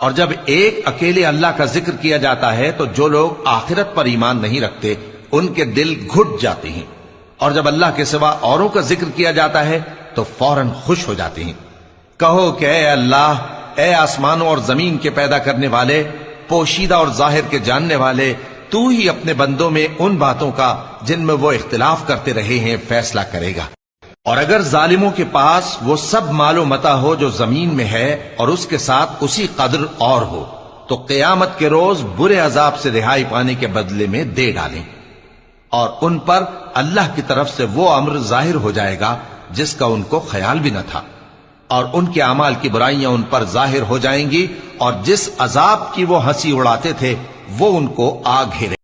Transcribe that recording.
اور جب ایک اکیلے اللہ کا ذکر کیا جاتا ہے تو جو لوگ آخرت پر ایمان نہیں رکھتے ان کے دل گھٹ جاتے ہیں، اور جب اللہ کے سوا اوروں کا ذکر کیا جاتا ہے تو فوراً خوش ہو جاتے ہیں۔ کہو کہ اے اللہ، اے آسمانوں اور زمین کے پیدا کرنے والے، پوشیدہ اور ظاہر کے جاننے والے، تو ہی اپنے بندوں میں ان باتوں کا جن میں وہ اختلاف کرتے رہے ہیں فیصلہ کرے گا۔ اور اگر ظالموں کے پاس وہ سب مال و متاع ہو جو زمین میں ہے اور اس کے ساتھ اسی قدر اور ہو تو قیامت کے روز برے عذاب سے رہائی پانے کے بدلے میں دے ڈالیں، اور ان پر اللہ کی طرف سے وہ امر ظاہر ہو جائے گا جس کا ان کو خیال بھی نہ تھا، اور ان کے اعمال کی برائیاں ان پر ظاہر ہو جائیں گی، اور جس عذاب کی وہ ہنسی اڑاتے تھے وہ ان کو آ گھیرے